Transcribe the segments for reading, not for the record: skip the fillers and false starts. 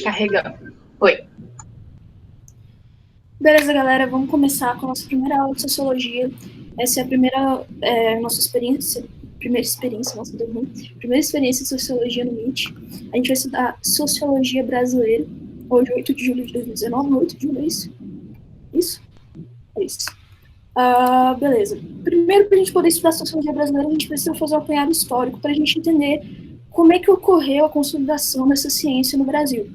Carregando. Oi. Beleza, galera, vamos começar com a nossa primeira aula de sociologia. Essa é a nossa experiência, primeira experiência de sociologia no MIT. A gente vai estudar sociologia brasileira, hoje, 8 de julho de 2019, 8 de julho, é isso? Isso? É isso. Beleza. Primeiro, para a gente poder estudar sociologia brasileira, a gente precisa fazer um apanhado histórico para a gente entender como é que ocorreu a consolidação dessa ciência no Brasil.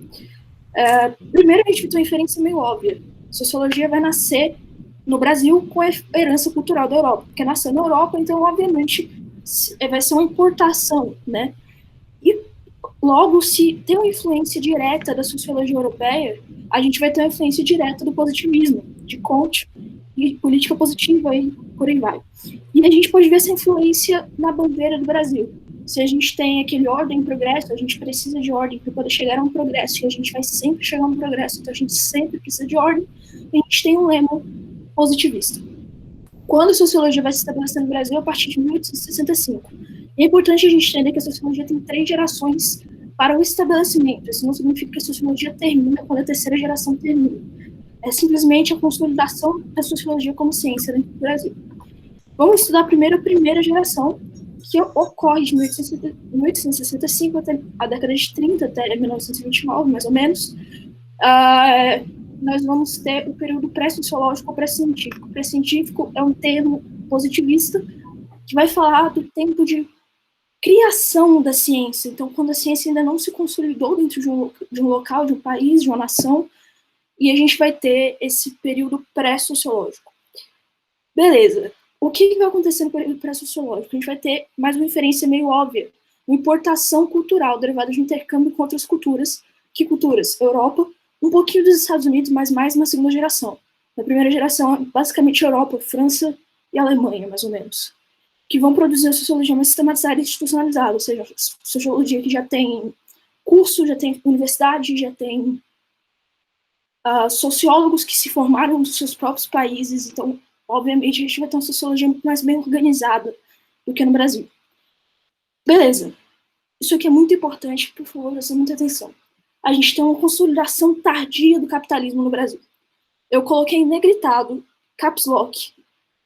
Primeiro, a gente tem uma inferência meio óbvia. Sociologia vai nascer no Brasil com a herança cultural da Europa, porque nasceu na Europa, então, obviamente, vai ser uma importação, né? E, logo, se tem uma influência direta da sociologia europeia, a gente vai ter uma influência direta do positivismo, de Comte, e política positiva, e por aí vai. E a gente pode ver essa influência na bandeira do Brasil. Se a gente tem aquele ordem e progresso, a gente precisa de ordem para poder chegar a um progresso, e a gente vai sempre chegar a um progresso, então a gente sempre precisa de ordem, e a gente tem um lema positivista. Quando a sociologia vai se estabelecer no Brasil? A partir de 1865. E é importante a gente entender que a sociologia tem 3 gerações para o estabelecimento. Isso não significa que a sociologia termina quando a terceira geração termina. É simplesmente a consolidação da sociologia como ciência dentro do Brasil. Vamos estudar primeiro a primeira geração, que ocorre de 1865 até a década de 30, até 1929, mais ou menos. Nós vamos ter o período pré-sociológico ou pré-científico. Pré-científico é um termo positivista que vai falar do tempo de criação da ciência. Então, quando a ciência ainda não se consolidou dentro de um local, de um país, de uma nação, e a gente vai ter esse período pré-sociológico. Beleza. O que vai acontecer no período pré-sociológico? A gente vai ter mais uma inferência meio óbvia, uma importação cultural derivada de intercâmbio com outras culturas. Que culturas? Europa, um pouquinho dos Estados Unidos, mas mais na segunda geração. Na primeira geração, basicamente Europa, França e Alemanha, mais ou menos, que vão produzir a sociologia mais sistematizada e institucionalizada, ou seja, sociologia que já tem curso, já tem universidade, já tem sociólogos que se formaram nos seus próprios países. Então, obviamente, a gente vai ter uma sociologia muito mais bem organizada do que no Brasil. Beleza. Isso aqui é muito importante, por favor, presta muita atenção. A gente tem uma consolidação tardia do capitalismo no Brasil. Eu coloquei em negritado, caps lock,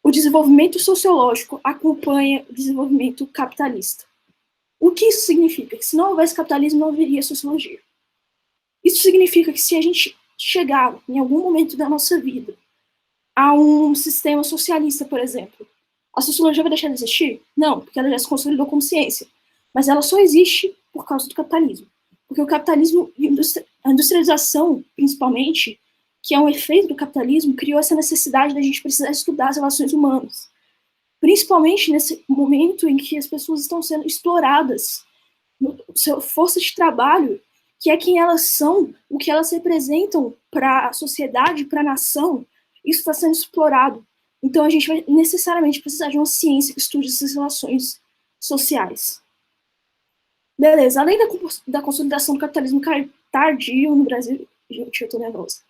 o desenvolvimento sociológico acompanha o desenvolvimento capitalista. O que isso significa? Que se não houvesse capitalismo, não haveria sociologia. Isso significa que se a gente chegar, em algum momento da nossa vida, a um sistema socialista, por exemplo, a sociologia vai deixar de existir? Não, porque ela já se consolidou como ciência. Mas ela só existe por causa do capitalismo. Porque o capitalismo, a industrialização, principalmente, que é um efeito do capitalismo, criou essa necessidade da gente precisar estudar as relações humanas. Principalmente nesse momento em que as pessoas estão sendo exploradas, sua força de trabalho, que é quem elas são, o que elas representam para a sociedade, para a nação, isso está sendo explorado. Então a gente vai necessariamente precisar de uma ciência que estude essas relações sociais. Beleza, além da consolidação do capitalismo tardio no Brasil, gente, eu tô nervosa,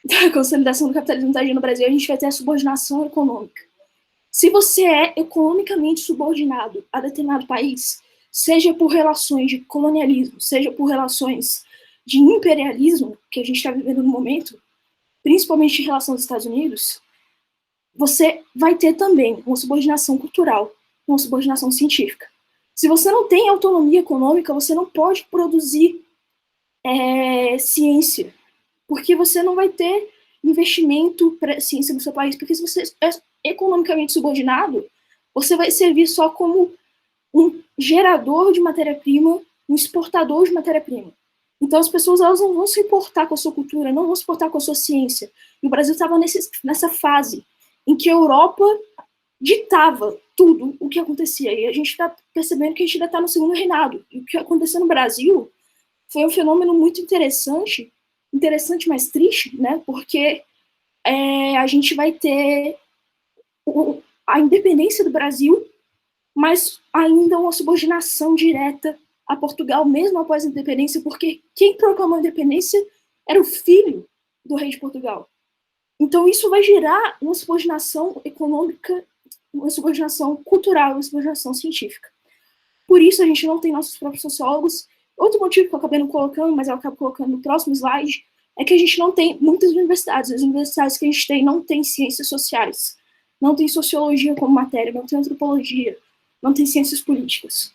da consolidação do capitalismo tardio no Brasil, a gente vai ter a subordinação econômica. Se você é economicamente subordinado a determinado país, seja por relações de colonialismo, seja por relações de imperialismo, que a gente está vivendo no momento, principalmente em relação aos Estados Unidos, você vai ter também uma subordinação cultural, uma subordinação científica. Se você não tem autonomia econômica, você não pode produzir ciência, porque você não vai ter investimento para ciência no seu país, porque se você é economicamente subordinado, você vai servir só como um gerador de matéria-prima, um exportador de matéria-prima. Então as pessoas elas não vão se importar com a sua cultura, não vão se importar com a sua ciência. E o Brasil estava nessa fase em que a Europa ditava tudo o que acontecia. E a gente está percebendo que a gente ainda está no segundo reinado. E o que aconteceu no Brasil foi um fenômeno muito interessante, mas triste, né? Porque a gente vai ter a independência do Brasil, mas ainda uma subordinação direta a Portugal, mesmo após a independência, porque quem proclamou a independência era o filho do rei de Portugal. Então isso vai gerar uma subordinação econômica, uma subordinação cultural, uma subordinação científica. Por isso a gente não tem nossos próprios sociólogos, Outro motivo que eu acabei não colocando, mas eu acabo colocando no próximo slide, é que a gente não tem muitas universidades. As universidades que a gente tem não tem ciências sociais, não tem sociologia como matéria, não tem antropologia, não tem ciências políticas.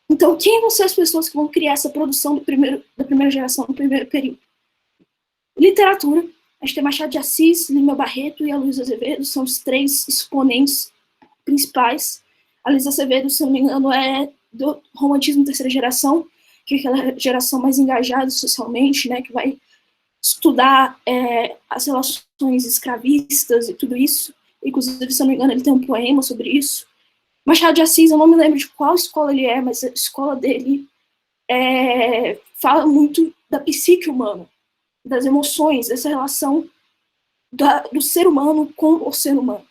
Então, quem vão ser as pessoas que vão criar essa produção da primeira geração, do primeiro período? Literatura. A gente tem Machado de Assis, Lima Barreto e a Luísa Azevedo, são os 3 exponentes principais. A Luísa Azevedo, se não me engano, é do romantismo terceira geração, que é aquela geração mais engajada socialmente, né, que vai estudar as relações escravistas e tudo isso. Inclusive, se não me engano, ele tem um poema sobre isso. Machado de Assis, eu não me lembro de qual escola ele é, mas a escola dele fala muito da psique humana, das emoções, dessa relação do ser humano com o ser humano.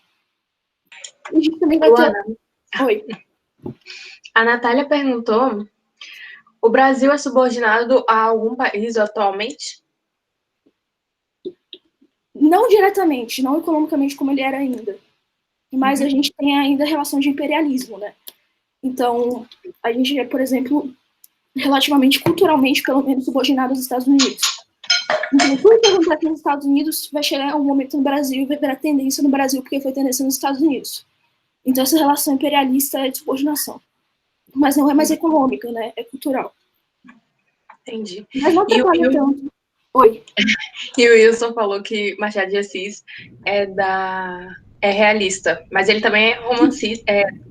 E a gente também vai ter... Oi. A Natália perguntou, o Brasil é subordinado a algum país atualmente? Não diretamente, não economicamente como ele era ainda. Mas a gente tem ainda a relação de imperialismo, né? Então, a gente é, por exemplo, relativamente, culturalmente, pelo menos, subordinado aos Estados Unidos. Então, tudo que acontece nos Estados Unidos vai chegar um momento no Brasil e vai virar tendência no Brasil, porque foi tendência nos Estados Unidos. Então, essa relação imperialista é de subordinação. Mas não é mais econômica, né? É cultural. Entendi. Mas não atrapalha tanto. Oi. E o Wilson falou que Machado de Assis é realista, mas ele também é romancista,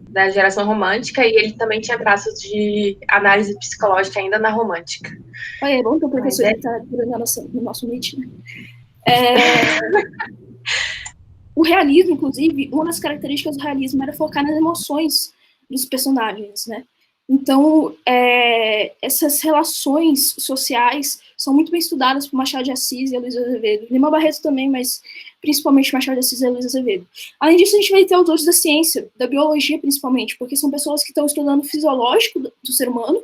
da geração romântica, e ele também tinha traços de análise psicológica ainda na romântica. É bom que o professor está no nosso meet, né? O realismo, inclusive, uma das características do realismo era focar nas emoções dos personagens, né? Então, essas relações sociais são muito bem estudadas por Machado de Assis e a Luísa Azevedo. Lima Barreto também, mas principalmente Machado de Assis e a Luísa Azevedo. Além disso, a gente vai ter autores da ciência, da biologia principalmente, porque são pessoas que estão estudando o fisiológico do ser humano,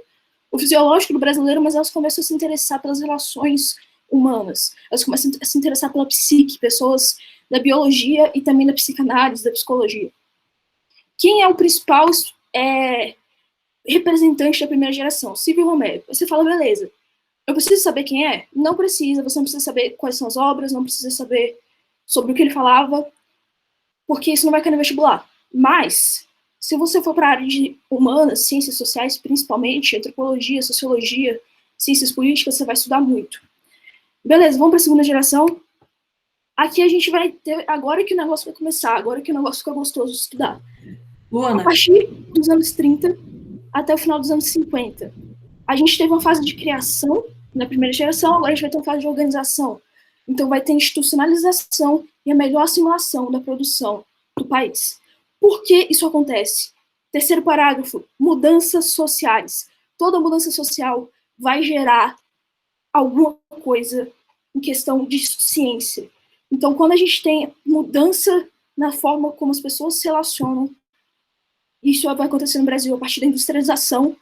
o fisiológico do brasileiro, mas elas começam a se interessar pelas relações humanas. Elas começam a se interessar pela psique, pessoas da biologia e também da psicanálise, da psicologia. Quem é o principal representante da primeira geração? Silvio Romero. Você fala, beleza, eu preciso saber quem é? Não precisa, você não precisa saber quais são as obras, não precisa saber sobre o que ele falava, porque isso não vai cair no vestibular. Mas, se você for para a área de humanas, ciências sociais, principalmente, antropologia, sociologia, ciências políticas, você vai estudar muito. Beleza, vamos para a segunda geração. Aqui a gente vai ter, agora que o negócio vai começar, agora que o negócio fica gostoso de estudar. Luana. A partir dos anos 30 até o final dos anos 50, a gente teve uma fase de criação na primeira geração, agora a gente vai ter uma fase de organização. Então vai ter institucionalização e a melhor assimilação da produção do país. Por que isso acontece? Terceiro parágrafo, mudanças sociais. Toda mudança social vai gerar alguma coisa em questão de ciência. Então, quando a gente tem mudança na forma como as pessoas se relacionam, isso vai acontecer no Brasil a partir da industrialização.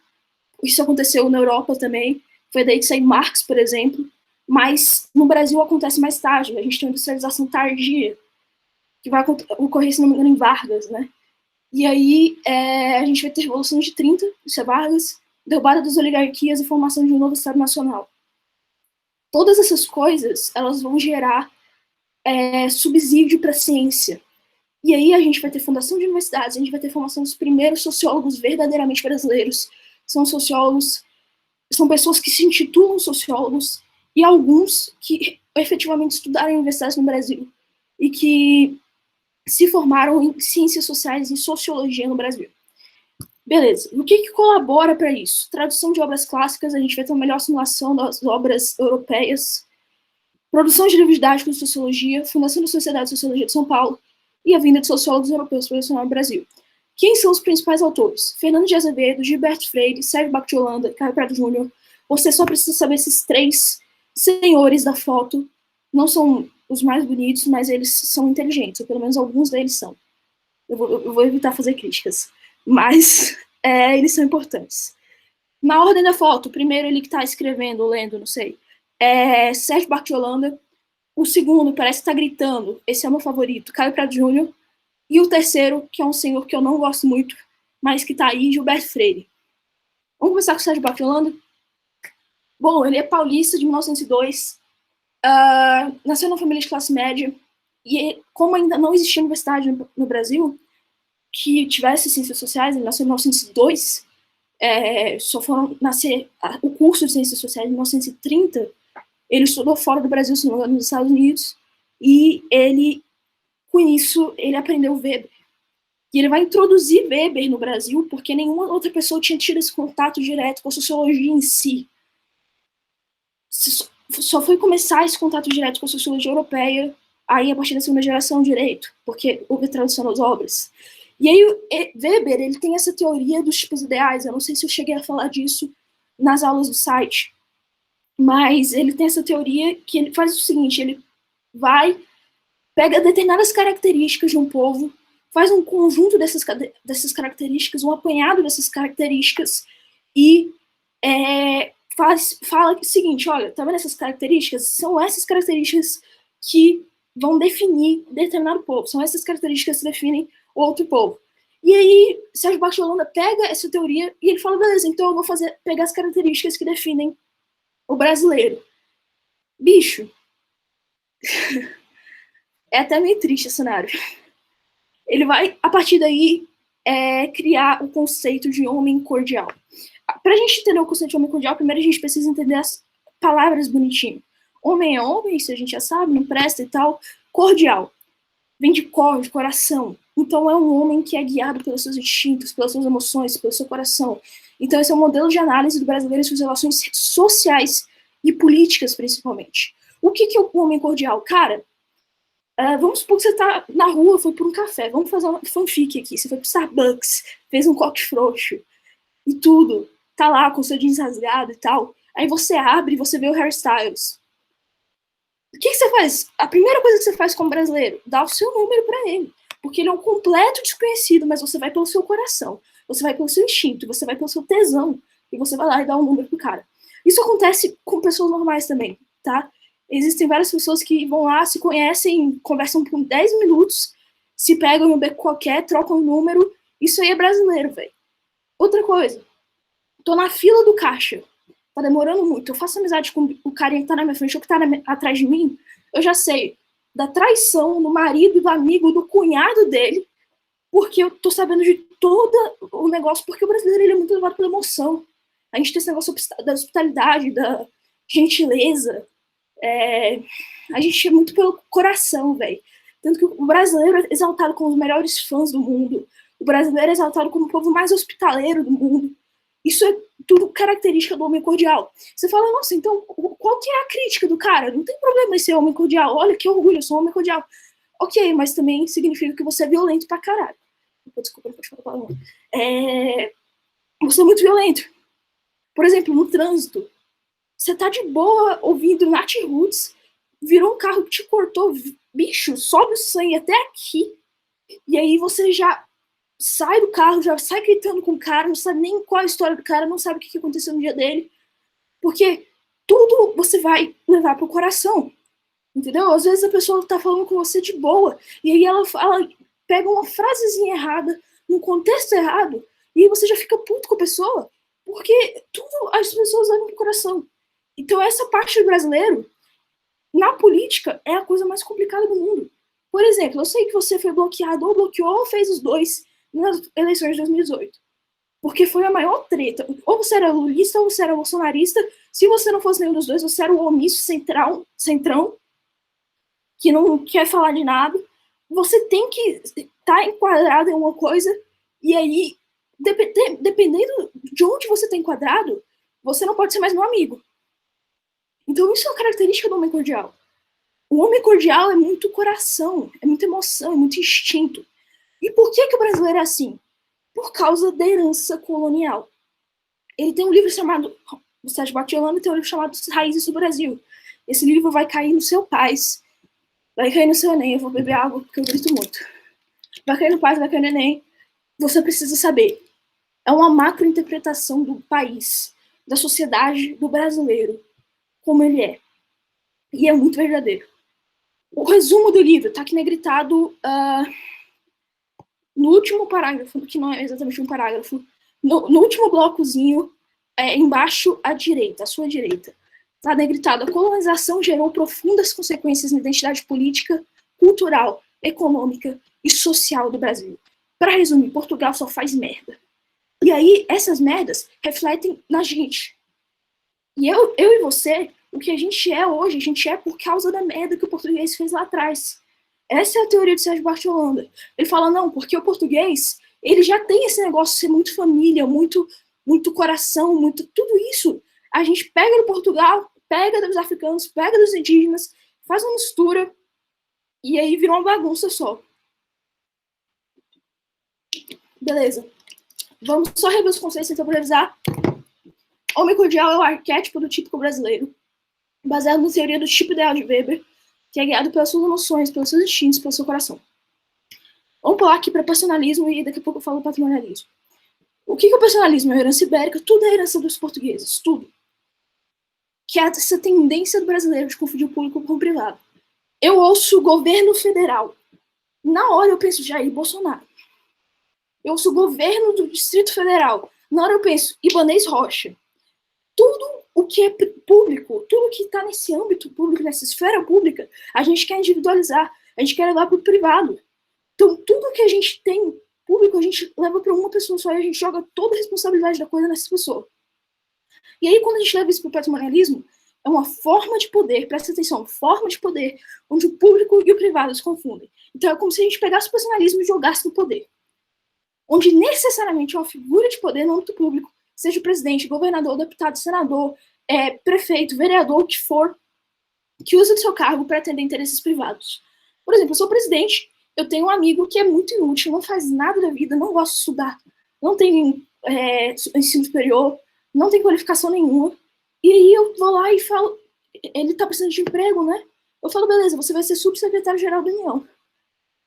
Isso aconteceu na Europa também. Foi daí que saiu Marx, por exemplo. Mas no Brasil acontece mais tarde. A gente tem uma industrialização tardia, que vai ocorrer, se não me engano, em Vargas, né? E aí a gente vai ter a Revolução de 30, isso é Vargas, derrubada das oligarquias e formação de um novo Estado Nacional. Todas essas coisas, elas vão gerar subsídio para a ciência. E aí a gente vai ter fundação de universidades, a gente vai ter formação dos primeiros sociólogos verdadeiramente brasileiros. São sociólogos, são pessoas que se intitulam sociólogos, e alguns que efetivamente estudaram em universidades no Brasil, e que se formaram em ciências sociais e sociologia no Brasil. Beleza, o que colabora para isso? Tradução de obras clássicas, a gente vai ter uma melhor assimilação das obras europeias, produção de livros didáticos de sociologia, fundação da Sociedade de Sociologia de São Paulo e a vinda de sociólogos europeus para lecionar no Brasil. Quem são os principais autores? Fernando de Azevedo, Gilberto Freire, Sérgio Buarque de Holanda, Caio Prado Júnior. Você só precisa saber esses 3 senhores da foto. Não são os mais bonitos, mas eles são inteligentes, ou pelo menos alguns deles são. Eu vou evitar fazer críticas, mas eles são importantes. Na ordem da foto, o primeiro ele que está escrevendo, lendo, não sei, Sérgio Buarque de Holanda. O segundo parece que está gritando, esse é o meu favorito, Caio Prado Júnior. E o terceiro, que é um senhor que eu não gosto muito, mas que está aí, Gilberto Freire. Vamos começar com o Sérgio Buarque de Holanda. Bom, ele é paulista de 1902, nasceu numa família de classe média, e como ainda não existia universidade no Brasil que tivesse ciências sociais, ele nasceu em 1902, só foram nascer o curso de ciências sociais em 1930, ele estudou fora do Brasil, se não me engano, nos Estados Unidos, e ele, com isso, ele aprendeu Weber. E ele vai introduzir Weber no Brasil, porque nenhuma outra pessoa tinha tido esse contato direto com a sociologia em si. Só foi começar esse contato direto com a sociologia europeia aí a partir da segunda geração direito, porque houve tradução das obras. E aí Weber, ele tem essa teoria dos tipos ideais, eu não sei se eu cheguei a falar disso nas aulas do site, mas ele tem essa teoria que ele faz o seguinte, ele pega determinadas características de um povo, faz um conjunto dessas características, um apanhado dessas características, e fala o seguinte, olha, tá vendo essas características? São essas características que vão definir determinado povo, são essas características que definem outro povo. E aí, Sérgio Buarque de Holanda pega essa teoria e ele fala, beleza, então eu vou pegar as características que definem o brasileiro. Bicho, é até meio triste esse cenário. Ele vai, a partir daí, criar o conceito de homem cordial. Pra gente entender o conceito de homem cordial, primeiro a gente precisa entender as palavras bonitinho. Homem é homem, isso a gente já sabe, não presta e tal. Cordial. Vem de cor, de coração. Então é um homem que é guiado pelos seus instintos, pelas suas emoções, pelo seu coração. Então esse é um modelo de análise do brasileiro e suas relações sociais e políticas, principalmente. O que é o homem cordial? Cara, vamos supor que você tá na rua, foi por um café, vamos fazer uma fanfic aqui, você foi pro Starbucks, fez um coque frouxo e tudo, tá lá com seu jeans rasgado e tal, aí você abre e você vê o Harry Styles. O que você faz? A primeira coisa que você faz como brasileiro, dá o seu número para ele, porque ele é um completo desconhecido, mas você vai pelo seu coração, você vai pelo seu instinto, você vai pelo seu tesão, e você vai lá e dá um número pro cara. Isso acontece com pessoas normais também, tá? Existem várias pessoas que vão lá, se conhecem, conversam por 10 minutos, se pegam em um beco qualquer, trocam um número. Isso aí é brasileiro, velho. Outra coisa, tô na fila do caixa, tá demorando muito, eu faço amizade com o carinha que tá na minha frente ou que tá atrás de mim, eu já sei da traição do marido, do amigo, do cunhado dele, porque eu tô sabendo de todo o negócio, porque o brasileiro ele é muito levado pela emoção. A gente tem esse negócio da hospitalidade, da gentileza, a gente é muito pelo coração, velho. Tanto que o brasileiro é exaltado como os melhores fãs do mundo. O brasileiro é exaltado como o povo mais hospitaleiro do mundo. Isso é tudo característica do homem cordial. Você fala, nossa, então qual que é a crítica do cara? Não tem problema em ser homem cordial. Olha que orgulho, eu sou um homem cordial. Ok, mas também significa que você é violento pra caralho. Desculpa, não pode falar palavrão. Você é muito violento. Por exemplo, no trânsito, você tá de boa ouvindo Nat Roots, virou um carro que te cortou, bicho, sobe o sangue até aqui, e aí você já sai do carro, já sai gritando com o cara, não sabe nem qual é a história do cara, não sabe o que aconteceu no dia dele, porque tudo você vai levar pro coração, entendeu? Às vezes a pessoa tá falando com você de boa, e aí ela pega uma frasezinha errada, num contexto errado, e aí você já fica puto com a pessoa, porque tudo as pessoas levam pro coração. Então essa parte do brasileiro, na política, é a coisa mais complicada do mundo. Por exemplo, eu sei que você foi bloqueado, ou bloqueou, ou fez os dois nas eleições de 2018. Porque foi a maior treta. Ou você era lulista, ou você era bolsonarista. Se você não fosse nenhum dos dois, você era o omisso centrão, que não quer falar de nada. Você tem que estar enquadrado em uma coisa, e aí, dependendo de onde você está enquadrado, você não pode ser mais meu amigo. Então isso é uma característica do homem cordial. O homem cordial é muito coração, é muita emoção, é muito instinto. E por que o brasileiro é assim? Por causa da herança colonial. Ele tem um livro chamado, o Sérgio Buarque de Holanda tem um livro chamado Raízes do Brasil. Esse livro vai cair no seu Paz, vai cair no seu Enem, eu vou beber água porque eu grito muito. Vai cair no Paz, vai cair no Enem. Você precisa saber. É uma macrointerpretação do país, da sociedade, do brasileiro, como ele é. E é muito verdadeiro. O resumo do livro está aqui negritado no último parágrafo, que não é exatamente um parágrafo, no último blocozinho, embaixo à direita, à sua direita. Está negritado: a colonização gerou profundas consequências na identidade política, cultural, econômica e social do Brasil. Para resumir, Portugal só faz merda. E aí, essas merdas refletem na gente. E eu e você, o que a gente é hoje, a gente é por causa da merda que o português fez lá atrás. Essa é a teoria de Sérgio Bartolanda. Ele fala, não, porque o português, ele já tem esse negócio de ser muito família, muito coração, muito tudo isso. A gente pega do Portugal, pega dos africanos, pega dos indígenas, faz uma mistura, e aí vira uma bagunça só. Beleza. Vamos só rever os conceitos então para revisar. Homem cordial é o arquétipo do típico brasileiro, baseado na teoria do tipo ideal de Weber, que é guiado pelas suas emoções, pelos seus instintos, pelo seu coração. Vamos pular aqui para personalismo e daqui a pouco eu falo patrimonialismo. O que é o personalismo? É a herança ibérica, tudo é a herança dos portugueses, tudo. Que é essa tendência do brasileiro de confundir o público com o privado. Eu ouço o governo federal. Na hora eu penso Jair Bolsonaro. Eu ouço o governo do Distrito Federal. Na hora eu penso Ibanez Rocha. Tudo o que é público, tudo que está nesse âmbito público, nessa esfera pública, a gente quer individualizar, a gente quer levar para o privado. Então, tudo que a gente tem público, a gente leva para uma pessoa só e a gente joga toda a responsabilidade da coisa nessa pessoa. E aí, quando a gente leva isso para o patrimonialismo, é uma forma de poder, presta atenção, forma de poder, onde o público e o privado se confundem. Então, é como se a gente pegasse o personalismo e jogasse no poder. Onde necessariamente uma figura de poder no âmbito público, seja o presidente, governador, deputado, senador, prefeito, vereador, o que for, que usa do seu cargo para atender interesses privados. Por exemplo, eu sou presidente, eu tenho um amigo que é muito inútil, não faz nada da vida, não gosta de estudar, não tem ensino superior, não tem qualificação nenhuma, e aí eu vou lá e falo, ele tá precisando de emprego, né? Eu falo, beleza, você vai ser subsecretário-geral da União.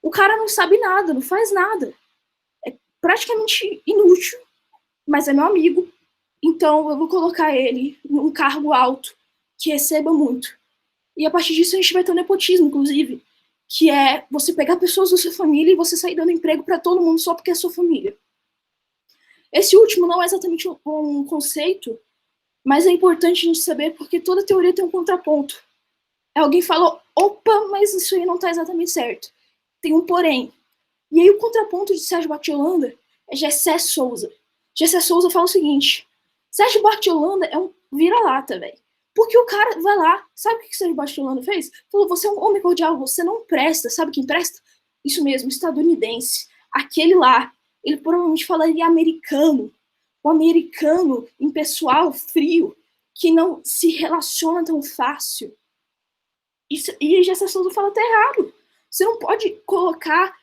O cara não sabe nada, não faz nada. É praticamente inútil, mas é meu amigo, então eu vou colocar ele num cargo alto, que receba muito. E a partir disso a gente vai ter um nepotismo, inclusive, que é você pegar pessoas da sua família e você sair dando emprego para todo mundo só porque é sua família. Esse último não é exatamente um conceito, mas é importante a gente saber porque toda teoria tem um contraponto. Alguém falou, opa, mas isso aí não está exatamente certo. Tem um porém. E aí o contraponto de Sérgio Bartolanda é Gessé Souza. Gessé Souza fala o seguinte, Sérgio Bartolanda é um vira-lata, velho. Porque o cara vai lá, sabe o que Sérgio Bartolanda fez? Falou, você é um homem cordial, você não presta. Sabe quem presta? Isso mesmo, estadunidense. Aquele lá, ele provavelmente falaria americano. O americano impessoal, frio, que não se relaciona tão fácil. E Gessé Souza fala, tá errado. Você não pode colocar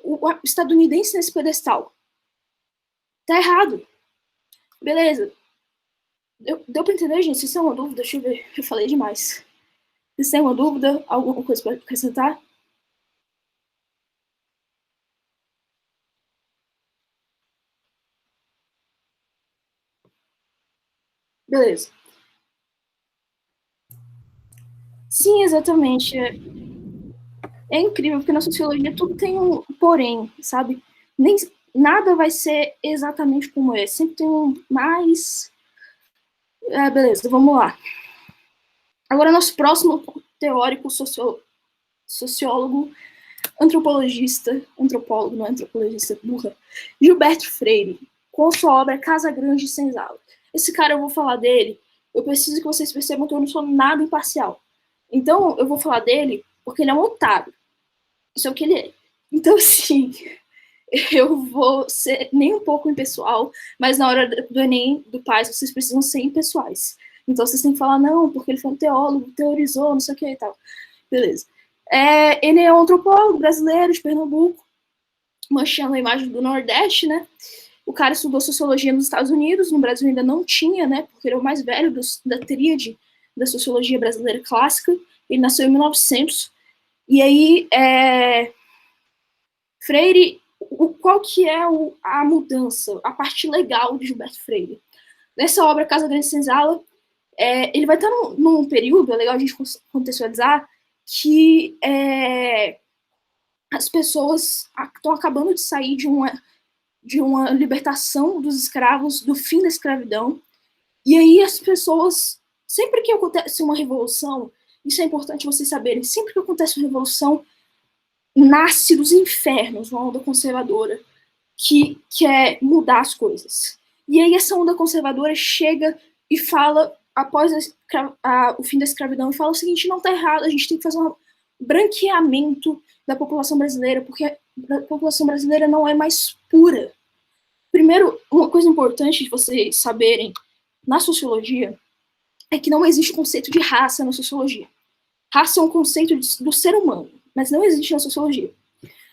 o estadunidense nesse pedestal. Tá errado. Beleza. Deu pra entender, gente? Se tem uma dúvida, deixa eu ver. Eu falei demais. Se tem uma dúvida, alguma coisa para acrescentar? Beleza. Sim, exatamente. É incrível, porque na sociologia tudo tem um porém, sabe? Nada vai ser exatamente como é. Sempre tem um mais... beleza, vamos lá. Agora, nosso próximo teórico, sociólogo, antropólogo, não é antropologista, burra, Gilberto Freire, com sua obra Casa Grande e Senzala. Esse cara, eu vou falar dele, eu preciso que vocês percebam que eu não sou nada imparcial. Então, eu vou falar dele porque ele é um otário. Isso é o que ele é. Então, assim, eu vou ser nem um pouco impessoal, mas na hora do Enem, do PAS, vocês precisam ser impessoais. Então, vocês têm que falar, não, porque ele foi um teólogo, teorizou, não sei o que e tal. Beleza. Ele é um antropólogo brasileiro de Pernambuco, manchando a imagem do Nordeste, né? O cara estudou sociologia nos Estados Unidos, no Brasil ainda não tinha, né? Porque ele é o mais velho da tríade da sociologia brasileira clássica. Ele nasceu em 1900. E aí, Freire, qual que é a mudança, a parte legal de Gilberto Freire? Nessa obra, Casa Grande e Senzala, ele vai estar num período, é legal a gente contextualizar, que as pessoas estão acabando de sair de uma de uma libertação dos escravos, do fim da escravidão. E aí as pessoas, sempre que acontece uma revolução, isso é importante vocês saberem, sempre que acontece uma revolução, nasce dos infernos uma onda conservadora que quer mudar as coisas. E aí essa onda conservadora chega e fala, após o fim da escravidão, e fala o seguinte: não está errado, a gente tem que fazer um branqueamento da população brasileira, porque a população brasileira não é mais pura. Primeiro, uma coisa importante de vocês saberem na sociologia é que não existe conceito de raça na sociologia. Raça é um conceito do ser humano, mas não existe na sociologia.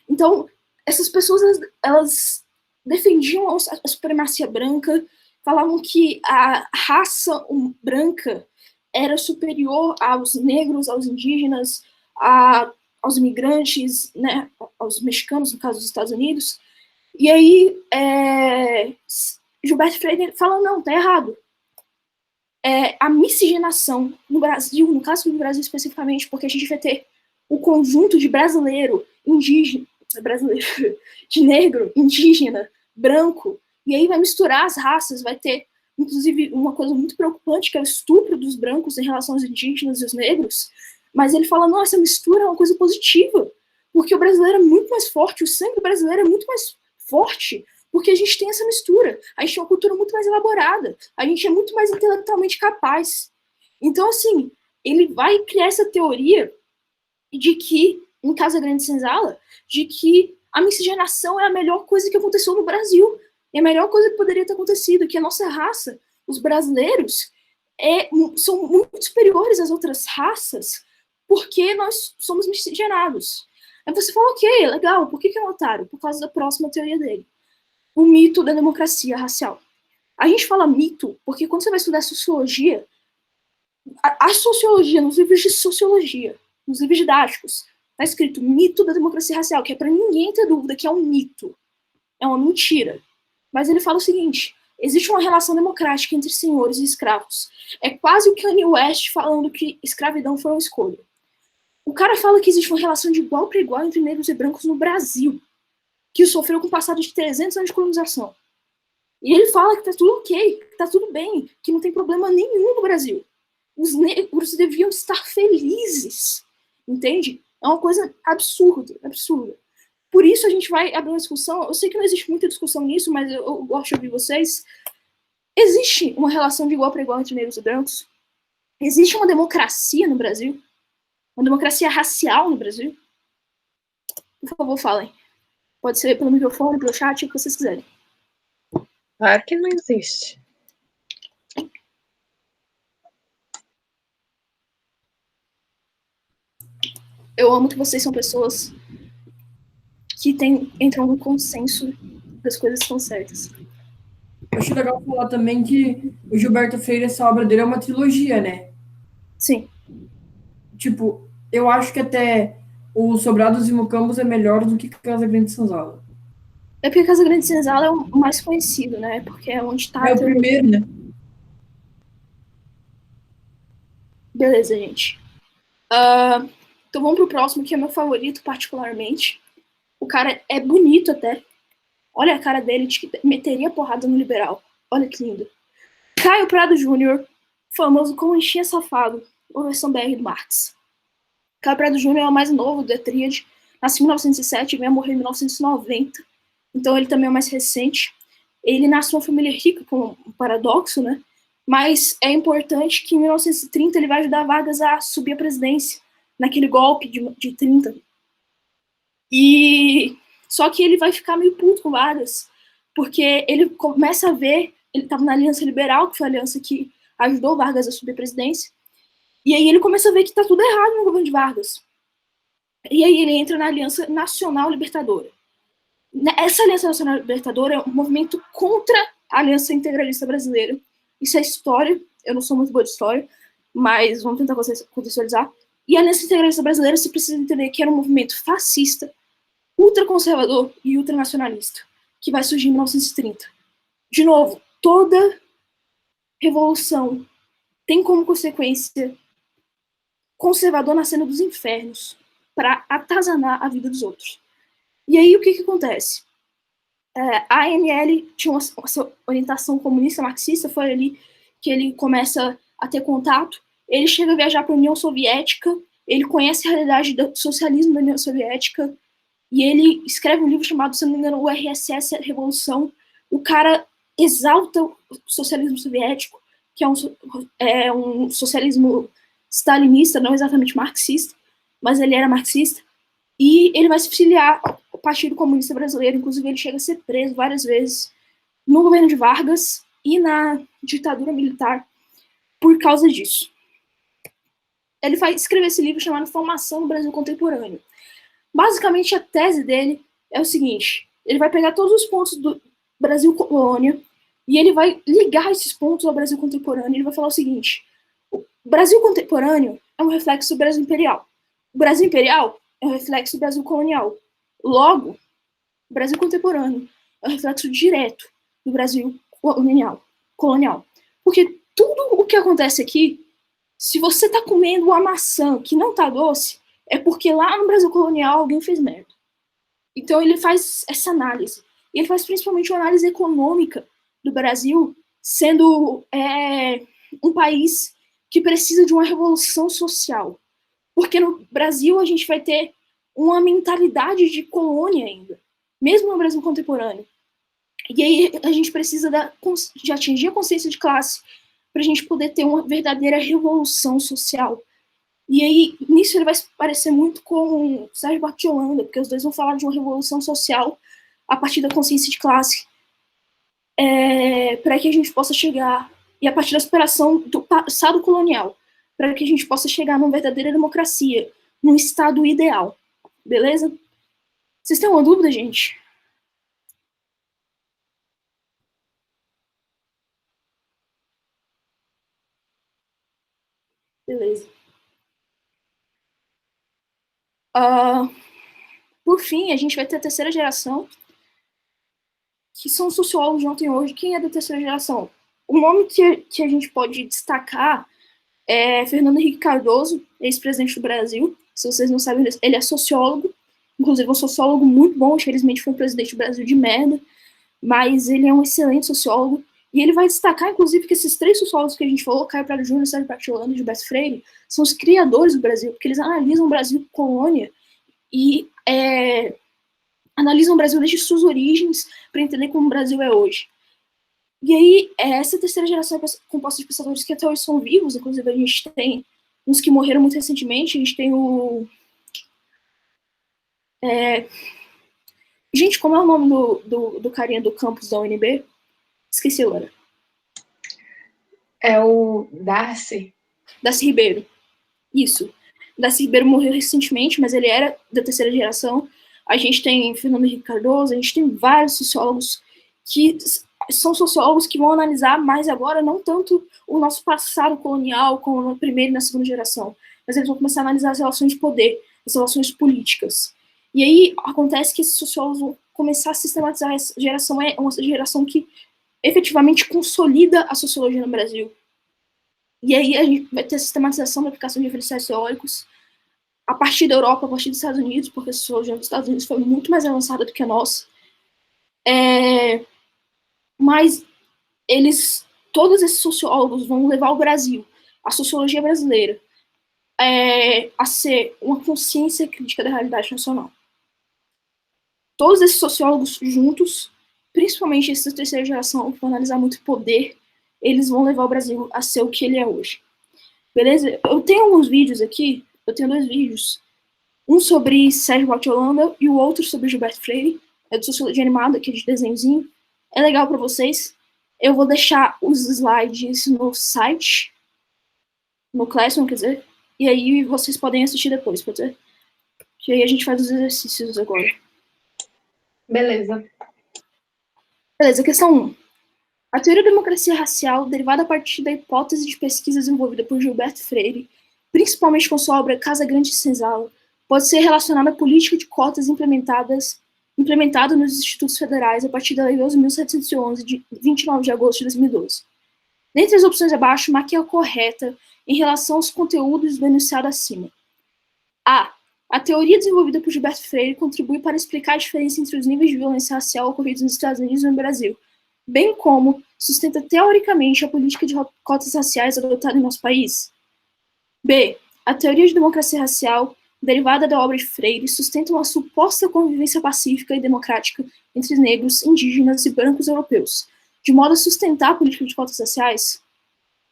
Então, essas pessoas, elas defendiam a supremacia branca, falavam que a raça branca era superior aos negros, aos indígenas, aos imigrantes, né, aos mexicanos, no caso dos Estados Unidos. E aí, Gilberto Freire fala: não, tá errado. A miscigenação no Brasil, no caso do Brasil especificamente, porque a gente vai ter o conjunto de brasileiro, indígena, de negro, indígena, branco, e aí vai misturar as raças, vai ter, inclusive, uma coisa muito preocupante, que é o estupro dos brancos em relação aos indígenas e os negros, mas ele fala: não, essa mistura é uma coisa positiva, porque o brasileiro é muito mais forte, o sangue brasileiro é muito mais forte, porque a gente tem essa mistura, a gente tem uma cultura muito mais elaborada, a gente é muito mais intelectualmente capaz. Então, assim, ele vai criar essa teoria de que, em Casa Grande Senzala, de que a miscigenação é a melhor coisa que aconteceu no Brasil, é a melhor coisa que poderia ter acontecido, que a nossa raça, os brasileiros, são muito superiores às outras raças, porque nós somos miscigenados. Aí você fala: ok, legal, por que é um otário? Por causa da próxima teoria dele. O mito da democracia racial. A gente fala mito porque quando você vai estudar sociologia, a sociologia, nos livros de sociologia, nos livros didáticos, está escrito mito da democracia racial, que é para ninguém ter dúvida que é um mito, é uma mentira. Mas ele fala o seguinte: existe uma relação democrática entre senhores e escravos. É quase o Kanye West falando que escravidão foi uma escolha. O cara fala que existe uma relação de igual para igual entre negros e brancos no Brasil, que sofreu com o passado de 300 anos de colonização. E ele fala que tá tudo ok, que tá tudo bem, que não tem problema nenhum no Brasil. Os negros deviam estar felizes, entende? É uma coisa absurda, absurda. Por isso a gente vai abrir uma discussão. Eu sei que não existe muita discussão nisso, mas eu gosto de ouvir vocês. Existe uma relação de igual para igual entre negros e brancos? Existe uma democracia no Brasil? Uma democracia racial no Brasil? Por favor, falem. Pode ser pelo microfone, pelo chat, o que vocês quiserem. Claro que não existe. Eu amo que vocês são pessoas que entram no consenso das coisas que estão certas. Eu acho legal falar também que o Gilberto Freire, essa obra dele é uma trilogia, né? Sim. Tipo, eu acho que até o Sobrados e Mucambos é melhor do que Casa Grande Senzala. É porque Casa Grande Senzala é o mais conhecido, né? Porque é onde tá... É o primeiro, né? Beleza, gente. Então vamos pro próximo, que é meu favorito particularmente. O cara é bonito até. Olha a cara dele, de que meteria porrada no liberal. Olha que lindo. Caio Prado Júnior, famoso como Enchinha Safado, ou versão BR do Marx. Caio Prado Júnior é o mais novo da tríade. Nasceu em 1907 e veio a morrer em 1990. Então ele também é o mais recente. Ele nasce numa família rica, com um paradoxo, né? Mas é importante que em 1930 ele vai ajudar Vargas a subir a presidência, naquele golpe de 30. Só que ele vai ficar meio puto com Vargas, porque ele começa a ver, ele estava na Aliança Liberal, que foi a aliança que ajudou Vargas a subir a presidência, e aí ele começa a ver que está tudo errado no governo de Vargas. E aí ele entra na Aliança Nacional Libertadora. Essa Aliança Nacional Libertadora é um movimento contra a Aliança Integralista Brasileira. Isso é história, eu não sou muito boa de história, mas vamos tentar contextualizar. E a Aliança Integralista Brasileira, você precisa entender que era um movimento fascista, ultraconservador e ultranacionalista, que vai surgir em 1930. De novo, toda revolução tem como consequência conservador nascendo dos infernos para atazanar a vida dos outros. E aí o que acontece? A ANL tinha uma orientação comunista marxista, foi ali que ele começa a ter contato. Ele chega a viajar para a União Soviética, ele conhece a realidade do socialismo da União Soviética, e ele escreve um livro chamado, se não me engano, o RSS, a Revolução. O cara exalta o socialismo soviético, que é um socialismo stalinista, não exatamente marxista, mas ele era marxista, e ele vai se filiar ao Partido Comunista Brasileiro. Inclusive ele chega a ser preso várias vezes no governo de Vargas e na ditadura militar por causa disso. Ele vai escrever esse livro chamado Formação no Brasil Contemporâneo. Basicamente, a tese dele é o seguinte: ele vai pegar todos os pontos do Brasil colônia e ele vai ligar esses pontos ao Brasil contemporâneo. Ele vai falar o seguinte: o Brasil contemporâneo é um reflexo do Brasil imperial. O Brasil imperial é um reflexo do Brasil colonial. Logo, o Brasil contemporâneo é um reflexo direto do Brasil colonial. Porque tudo o que acontece aqui, se você está comendo uma maçã que não está doce, é porque lá no Brasil colonial alguém fez merda. Então ele faz essa análise. E ele faz principalmente uma análise econômica do Brasil, sendo um país que precisa de uma revolução social. Porque no Brasil a gente vai ter uma mentalidade de colônia ainda, mesmo no Brasil contemporâneo. E aí a gente precisa de atingir a consciência de classe para a gente poder ter uma verdadeira revolução social. E aí, nisso ele vai se parecer muito com o Sérgio Buarque de Holanda, porque os dois vão falar de uma revolução social a partir da consciência de classe, para que a gente possa chegar, e a partir da superação do passado colonial, para que a gente possa chegar numa verdadeira democracia, num estado ideal. Beleza? Vocês têm uma dúvida, gente? Beleza. Por fim, a gente vai ter a terceira geração, que são sociólogos de ontem e hoje. Quem é da terceira geração? O nome que a gente pode destacar é Fernando Henrique Cardoso, ex-presidente do Brasil. Se vocês não sabem, ele é sociólogo, inclusive um sociólogo muito bom. Infelizmente foi um presidente do Brasil de merda, mas ele é um excelente sociólogo. E ele vai destacar, inclusive, que esses três sociólogos que a gente falou, Caio Prado Júnior, Sérgio Buarque de Holanda e Gilberto Freire, são os criadores do Brasil, porque eles analisam o Brasil colônia e analisam o Brasil desde suas origens para entender como o Brasil é hoje. E aí, essa terceira geração é composta de pensadores que até hoje são vivos. Inclusive, a gente tem uns que morreram muito recentemente. A gente tem o... Gente, como é o nome do carinha do campus da UNB? Esqueci agora. É o Darcy. Darcy Ribeiro. Isso. Darcy Ribeiro morreu recentemente, mas ele era da terceira geração. A gente tem Fernando Henrique Cardoso, a gente tem vários sociólogos que são sociólogos que vão analisar mais agora, não tanto o nosso passado colonial, como na primeira e na segunda geração, mas eles vão começar a analisar as relações de poder, as relações políticas. E aí acontece que esses sociólogos vão começar a sistematizar. Essa geração é uma geração que efetivamente consolida a sociologia no Brasil. E aí a gente vai ter a sistematização da aplicação de referenciais teóricos a partir da Europa, a partir dos Estados Unidos, porque a sociologia dos Estados Unidos foi muito mais avançada do que a nossa. Mas todos esses sociólogos vão levar o Brasil, a sociologia brasileira, a ser uma consciência crítica da realidade nacional. Todos esses sociólogos juntos, principalmente essa terceira geração, que vão analisar muito poder, eles vão levar o Brasil a ser o que ele é hoje. Beleza? Eu tenho alguns vídeos aqui, eu tenho 2 vídeos. Um sobre Sérgio Buarque de Holanda e o outro sobre Gilberto Freire. É de sociologia animada, aqui de desenhozinho. É legal para vocês. Eu vou deixar os slides no site, no Classroom, quer dizer, e aí vocês podem assistir depois, pode ser? Que aí a gente faz os exercícios agora. Beleza. Beleza, questão 1. A teoria da democracia racial, derivada a partir da hipótese de pesquisa desenvolvida por Gilberto Freire, principalmente com sua obra Casa Grande e Senzala, pode ser relacionada à política de cotas implementada nos institutos federais a partir da Lei 12.711, de 29 de agosto de 2012. Dentre as opções abaixo, marque a correta em relação aos conteúdos do enunciado acima. A. A teoria desenvolvida por Gilberto Freire contribui para explicar a diferença entre os níveis de violência racial ocorridos nos Estados Unidos e no Brasil, bem como sustenta teoricamente a política de cotas raciais adotada em nosso país. B. A teoria de democracia racial, derivada da obra de Freire, sustenta uma suposta convivência pacífica e democrática entre negros, indígenas e brancos europeus, de modo a sustentar a política de cotas raciais.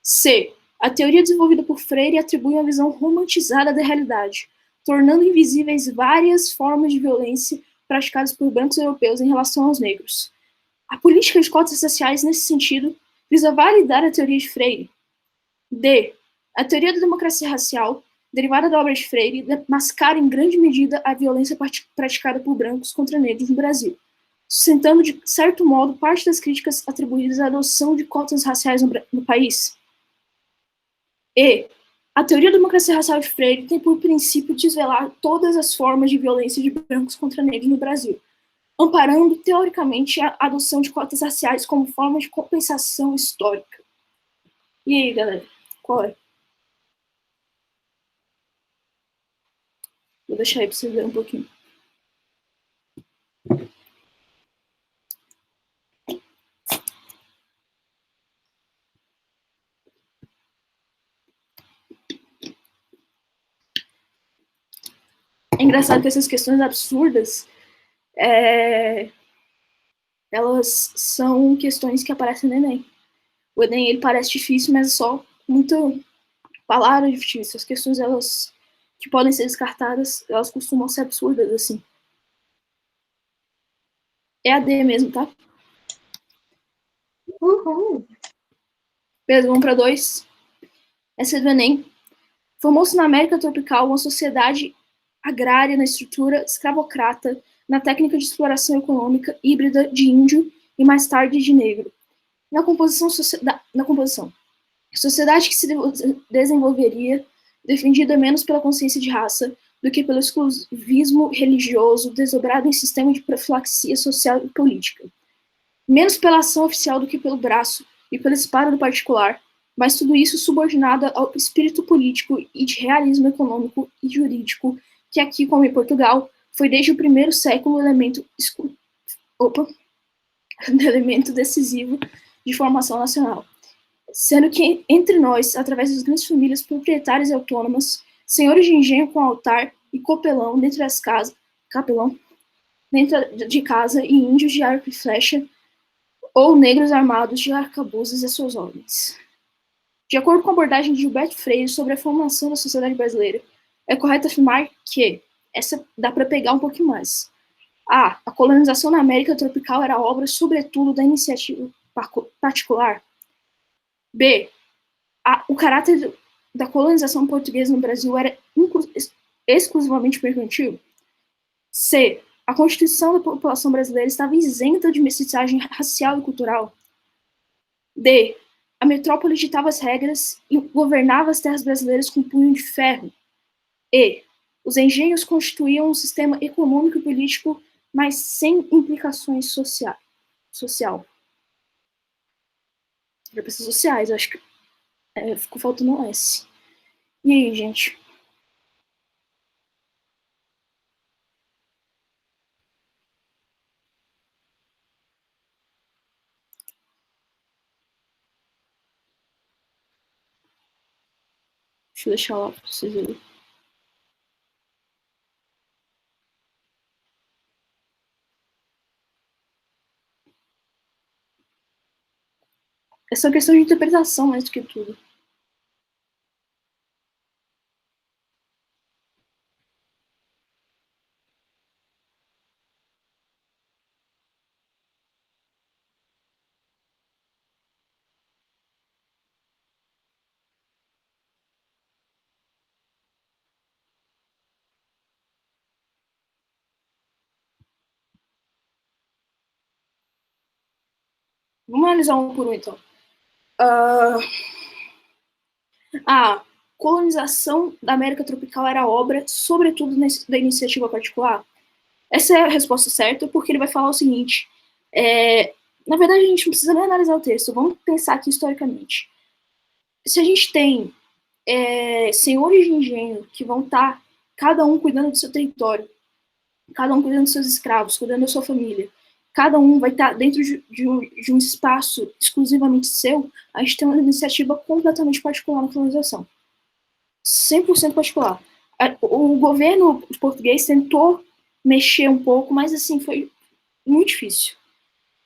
C. A teoria desenvolvida por Freire atribui uma visão romantizada da realidade, tornando invisíveis várias formas de violência praticadas por brancos europeus em relação aos negros. A política de cotas raciais, nesse sentido, visa validar a teoria de Freire. D. A teoria da democracia racial, derivada da obra de Freire, mascara em grande medida a violência praticada por brancos contra negros no Brasil, sustentando, de certo modo, parte das críticas atribuídas à adoção de cotas raciais no país. E. A teoria da democracia racial de Freire tem por princípio desvelar todas as formas de violência de brancos contra negros no Brasil, amparando, teoricamente, a adoção de cotas raciais como forma de compensação histórica. E aí, galera? Qual é? Vou deixar aí para vocês verem um pouquinho. É engraçado que essas questões absurdas, elas são questões que aparecem no Enem. O Enem, ele parece difícil, mas é só muita palavra difícil. As questões, elas que podem ser descartadas, elas costumam ser absurdas, assim. É a D mesmo, tá? Uhul. Beleza, vamos para 2. Essa é do Enem. Formou-se na América tropical uma sociedade agrária na estrutura escravocrata, na técnica de exploração econômica híbrida de índio e mais tarde de negro. Na composição, sociedade que se desenvolveria defendida menos pela consciência de raça do que pelo exclusivismo religioso desdobrado em sistema de profilaxia social e política. Menos pela ação oficial do que pelo braço e pela espada do particular, mas tudo isso subordinado ao espírito político e de realismo econômico e jurídico que aqui, como em Portugal, foi desde o primeiro século elemento decisivo de formação nacional. Sendo que, entre nós, através das grandes famílias proprietárias e autônomas, senhores de engenho com altar e copelão dentro das casas, dentro de casa e índios de arco e flecha, ou negros armados de arcabuzes e suas ordens. De acordo com a abordagem de Gilberto Freire sobre a formação da sociedade brasileira, é correto afirmar que, essa dá para pegar um pouquinho mais. A colonização na América tropical era obra, sobretudo, da iniciativa particular. B. O caráter da colonização portuguesa no Brasil era exclusivamente mercantil. C. A constituição da população brasileira estava isenta de mestiçagem racial e cultural. D. A metrópole ditava as regras e governava as terras brasileiras com punho de ferro. E. Os engenhos constituíam um sistema econômico e político, mas sem implicações social. Implicações sociais, acho que ficou faltando um S. E aí, gente? Deixa eu deixar lá para vocês verem. É só questão de interpretação mais do que tudo. Vamos analisar um por um, então. A colonização da América tropical era obra, sobretudo, da iniciativa particular? Essa é a resposta certa, porque ele vai falar o seguinte. Na verdade, a gente não precisa nem analisar o texto. Vamos pensar aqui historicamente. Se a gente tem senhores de engenho que vão estar cada um cuidando do seu território, cada um cuidando dos seus escravos, cuidando da sua família, cada um vai estar dentro de um espaço exclusivamente seu, a gente tem uma iniciativa completamente particular na colonização. 100% particular. O governo português tentou mexer um pouco, mas assim, foi muito difícil.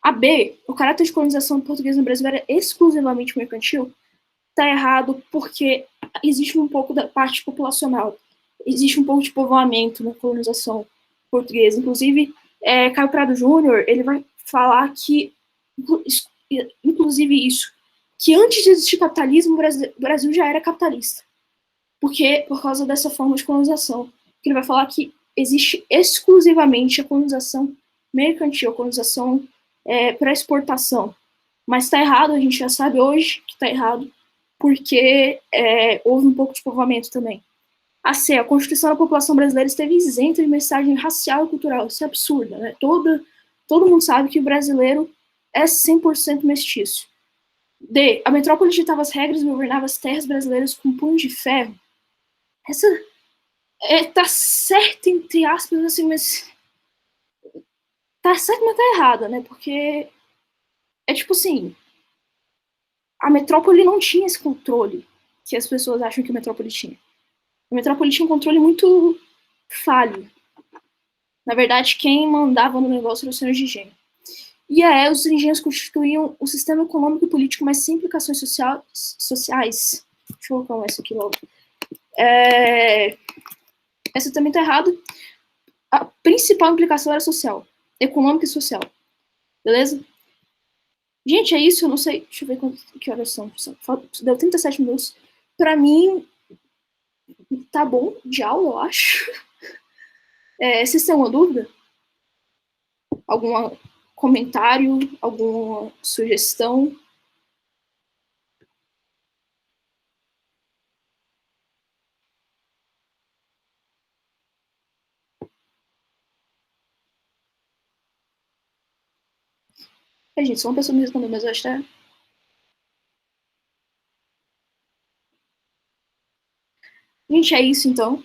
A B, o caráter de colonização portuguesa no Brasil era exclusivamente mercantil, está errado porque existe um pouco da parte populacional, existe um pouco de povoamento na colonização portuguesa. Inclusive, Caio Prado Júnior, ele vai falar que, inclusive isso, que antes de existir capitalismo, o Brasil já era capitalista, porque por causa dessa forma de colonização. Ele vai falar que existe exclusivamente a colonização mercantil, a colonização para exportação. Mas está errado, a gente já sabe hoje que está errado, porque houve um pouco de povoamento também. A C, a Constituição da população brasileira esteve isenta de mensagem racial e cultural. Isso é absurdo, né? Todo mundo sabe que o brasileiro é 100% mestiço. D, a metrópole ditava as regras e governava as terras brasileiras com punho de ferro. Essa tá certa, entre aspas, assim, mas tá certo, mas tá errada, né? Porque é tipo assim, a metrópole não tinha esse controle que as pessoas acham que a metrópole tinha. A metrópole tinha um controle muito falho. Na verdade, quem mandava no negócio era o senhor de engenho. E os engenhos constituíam o sistema econômico e político, mas sem implicações sociais. Deixa eu colocar isso aqui logo. Essa também tá errada. A principal implicação era social, econômica e social. Beleza? Gente, é isso. Eu não sei. Deixa eu ver que horas são. Deu 37 minutos. Pra mim, tá bom de aula, eu acho. Vocês têm alguma dúvida? Algum comentário? Alguma sugestão? Gente, só uma pessoa me respondeu, mas eu acho que é... Gente, é isso, então.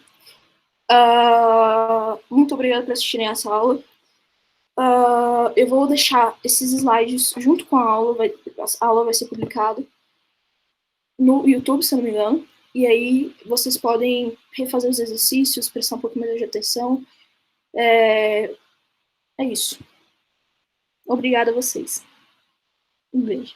Muito obrigada por assistirem essa aula. Eu vou deixar esses slides junto com a aula. A aula vai ser publicada no YouTube, se eu não me engano. E aí vocês podem refazer os exercícios, prestar um pouco mais de atenção. É isso. Obrigada a vocês. Um beijo.